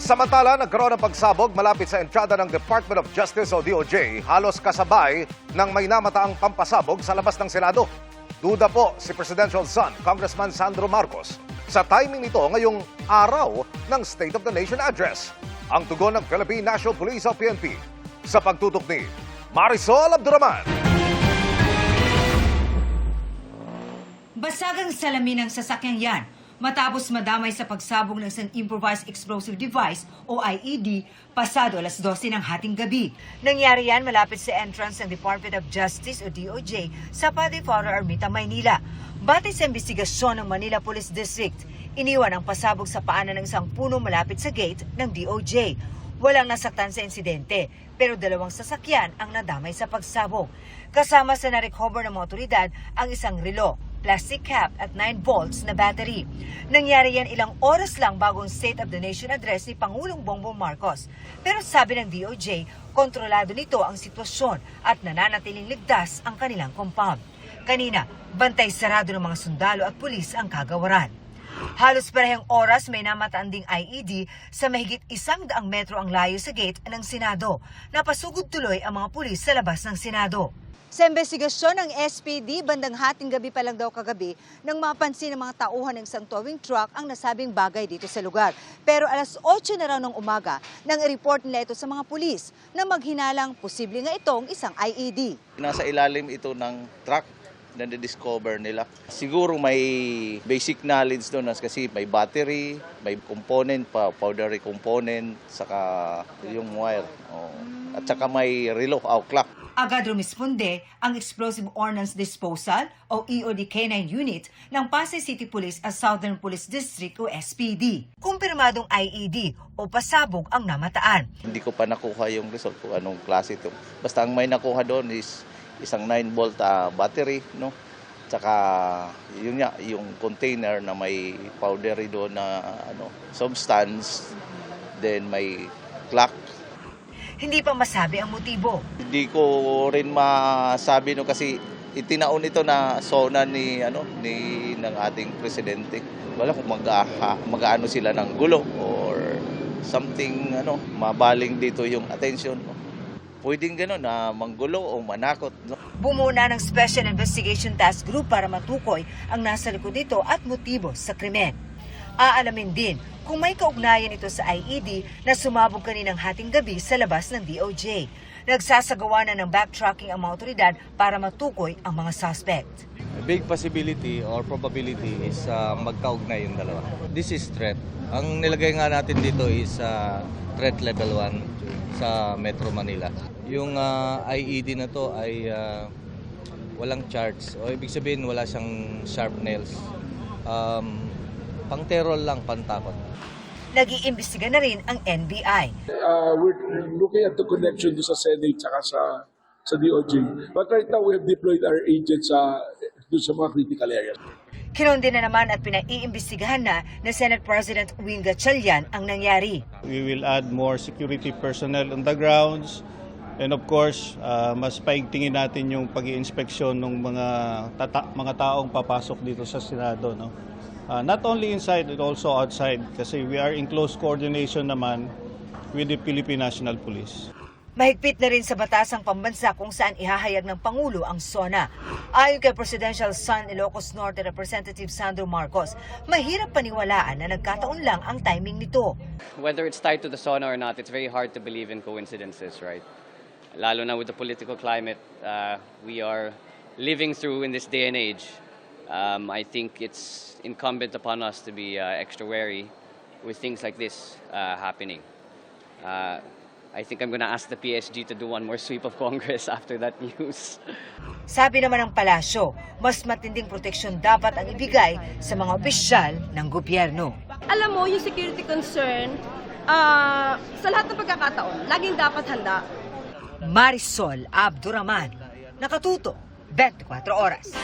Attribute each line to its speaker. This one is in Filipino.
Speaker 1: Samantala, nagkaroon ng pagsabog malapit sa entrada ng Department of Justice o DOJ, halos kasabay ng may namataang pampasabog sa labas ng Senado. Duda po si Presidential son, Congressman Sandro Marcos, sa timing nito ngayong araw ng State of the Nation Address. Ang tugon ng Philippine National Police o PNP sa pagtutok ni Marisol Abduraman.
Speaker 2: Basagang salamin ng sasakyang yan matapos madamay sa pagsabog ng isang improvised explosive device o IED pasado alas 12 ng hating gabi. Nangyari yan malapit sa entrance ng Department of Justice o DOJ sa Padre-Faro, Ermita, Maynila. Batay sa investigasyon ng Manila Police District, iniwan ang pasabog sa paanan ng isang puno malapit sa gate ng DOJ. Walang nasaktan sa insidente, pero 2 sasakyan ang nadamay sa pagsabog. Kasama sa na-recover ng mga otoridad ang isang relo, plastic cap at 9 volts na battery. Nangyari yan ilang oras lang bago ang State of the Nation Address ni Pangulong Bongbong Marcos. Pero sabi ng DOJ, kontrolado nito ang sitwasyon at nananatiling ligtas ang kanilang compound. Kanina, bantay sarado ng mga sundalo at pulis ang kagawaran. Halos parehong oras may namataan ding IED sa mahigit 100 metro ang layo sa gate ng Senado. Napasugod tuloy ang mga pulis sa labas ng Senado. Sa investigasyon ng SPD, bandang hating gabi pa lang daw kagabi nang mapansin ng mga tauhan ng isang towing truck ang nasabing bagay dito sa lugar. Pero alas 8 na raw ng umaga nang i-report nila ito sa mga pulis na maghinalang posible nga itong isang IED.
Speaker 3: Nasa ilalim ito ng truck na na-discover nila. Siguro may basic knowledge doon kasi may battery, may component pa, powdery component, saka yung wire. At saka may relo o clock.
Speaker 2: Agad rumisponde ang Explosive Ordnance Disposal o EOD K9 Unit ng Pasay City Police at Southern Police District o SPD. Kumpirmadong IED o pasabog ang namataan.
Speaker 3: Hindi ko pa nakuha yung result kung anong klase ito. Basta ang may nakuha doon is isang 9-volt battery, no? Tsaka yun nga, yung container na may powdery doon na substance, then may clock.
Speaker 2: Hindi pa masabi ang motibo.
Speaker 3: Hindi ko rin masabi kasi itinaon ito na sona ng ating presidente. Wala kung mag-aano sila ng gulo or something mabaling dito yung attention. Pwedeng gano'n na manggulo o manakot.
Speaker 2: Bumuna ng Special Investigation Task Group para matukoy ang nasa likod nito at motibo sa krimen. Aalamin din kung may kaugnayan ito sa IED na sumabog kaninang hating gabi sa labas ng DOJ. Nagsasagawa na ng backtracking ang mga otoridad para matukoy ang mga suspect.
Speaker 4: A big possibility or probability is magkaugnay yung dalawa. This is threat. Ang nilagay nga natin dito is threat level 1 sa Metro Manila. Yung IED na to ay walang charge. O ibig sabihin wala siyang sharp nails. Pang-terror lang, pantakot.
Speaker 2: Nag-iimbestiga na rin ang NBI.
Speaker 5: We're looking at the connection sa Senate saka sa DOJ. But right now, we have deployed our agents sa mga critical areas.
Speaker 2: Kinundi na naman at pinaiimbestigahan na Senate President Wing Gatchalian ang nangyari.
Speaker 6: We will add more security personnel on the grounds. And of course, mas paigtingin natin yung pag-iinspeksyon ng mga taong papasok dito sa Senado. No? Not only inside, but also outside. Kasi we are in close coordination naman with the Philippine National Police.
Speaker 2: Mahigpit na rin sa batasang pambansa kung saan ihahayag ng Pangulo ang SONA. Ayon kay Presidential son Ilocos Norte Representative Sandro Marcos, mahirap paniwalaan na nagkataon lang ang timing nito.
Speaker 7: Whether it's tied to the SONA or not, it's very hard to believe in coincidences, right? Lalo na with the political climate we are living through in this day and age. I think it's incumbent upon us to be extra wary with things like this happening. I think I'm gonna ask the PSG to do one more sweep of Congress after that news.
Speaker 2: Sabi naman ng palasyo, mas matinding proteksyon dapat ang ibigay sa mga opisyal ng gobyerno.
Speaker 8: Alam mo, yung security concern, sa lahat ng pagkakataon, laging dapat handa.
Speaker 2: Marisol Abduraman, Nakatuto, 24 Oras.